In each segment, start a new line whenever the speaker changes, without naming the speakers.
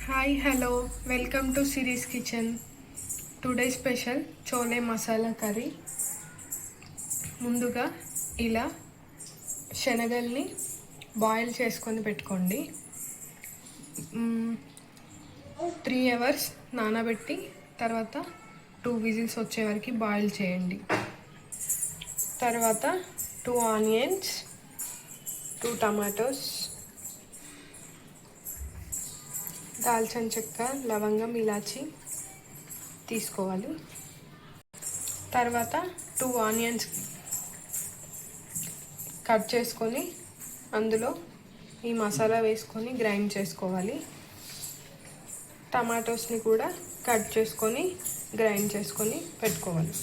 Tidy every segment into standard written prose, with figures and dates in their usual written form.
Hi hello welcome to series kitchen. Today special chole masala curry. ముందుగా ఇలా శనగల్ని boil చేసుకొని పెట్టుకోండి. 3 hours నానబెట్టి తర్వాత 2 విజిల్స్ వచ్చే వరకు బాయిల్ చేయండి. తర్వాత 2 ఆనియన్స్, 2 టమాటోస్, దాల్చిన చెక్క, లవంగం, ఇలాచి తీసుకోవాలి. తర్వాత 2 ఆనియన్స్ కట్ చేసుకొని అందులో ఈ మసాలా వేసుకొని గ్రైండ్ చేసుకోవాలి. టమాటోస్ని కూడా కట్ చేసుకొని గ్రైండ్ చేసుకొని పెట్టుకోవాలి.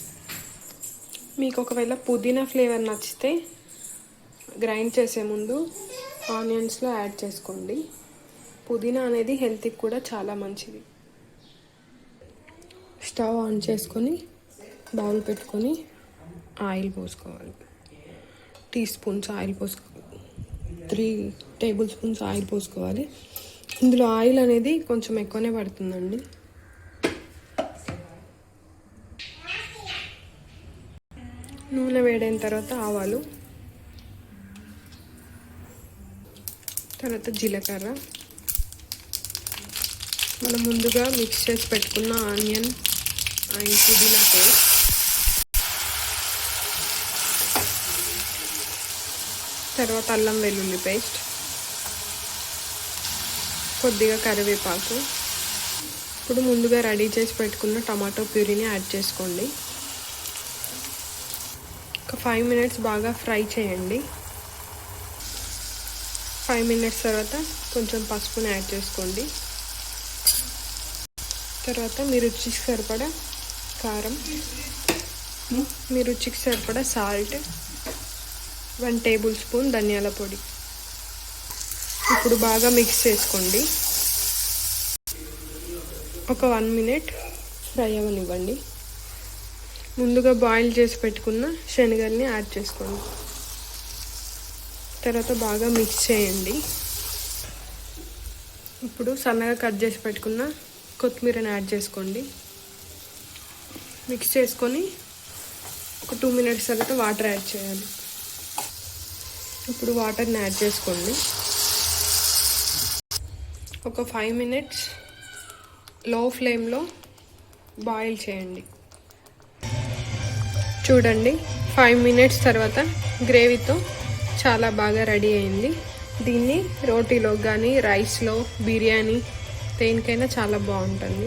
మీకు ఒకవేళ పుదీనా ఫ్లేవర్ నచ్చితే గ్రైండ్ చేసే ముందు ఆనియన్స్లో యాడ్ చేసుకోండి. పుదీనా అనేది హెల్త్కి కూడా చాలా మంచిది. స్టవ్ ఆన్ చేసుకొని బౌల్ పెట్టుకొని ఆయిల్ పోసుకోవాలి. 3 spoons oil 3 table spoons oil పోసుకోవాలి. ఇందులో ఆయిల్ అనేది కొంచెం ఎక్కువనే పడుతుందండి. నూనె వేడైన తర్వాత ఆవాలు, తర్వాత జీలకర్ర, మనం ముందుగా మిక్స్ చేసి పెట్టుకున్న ఆనియన్ అండ్ పుదీనా పేస్ట్, తర్వాత అల్లం వెల్లుల్లి పేస్ట్, కొద్దిగా కరివేపాకు. ఇప్పుడు ముందుగా రెడీ చేసి పెట్టుకున్న టమాటో ప్యూరీని యాడ్ చేసుకోండి. ఒక 5 minutes బాగా ఫ్రై చేయండి. 5 minutes తర్వాత కొంచెం పసుపుని యాడ్ చేసుకోండి. తర్వాత మీ రుచికి సరిపడా కారం, మీ రుచికి సరిపడా సాల్ట్, 1 టేబుల్ స్పూన్ ధనియాల పొడి. ఇప్పుడు బాగా మిక్స్ చేసుకోండి. ఒక 1 minute ఫ్రై అవ్వనివ్వండి. ముందుగా బాయిల్ చేసి పెట్టుకున్న శనగల్ని యాడ్ చేసుకోండి. తర్వాత బాగా మిక్స్ చేయండి. ఇప్పుడు సన్నగా కట్ చేసి పెట్టుకున్న కొత్తిమీరని యాడ్ చేసుకోండి. మిక్స్ చేసుకొని ఒక 2 minutes తర్వాత వాటర్ యాడ్ చేయాలి. ఇప్పుడు వాటర్ని యాడ్ చేసుకోండి. ఒక 5 minutes లో ఫ్లేమ్లో బాయిల్ చేయండి. చూడండి, 5 minutes తర్వాత గ్రేవీతో చాలా బాగా రెడీ అయింది. దీన్ని రోటీలో కానీ రైస్లో, బిర్యానీ దేనికైనా చాలా బాగుంటుంది.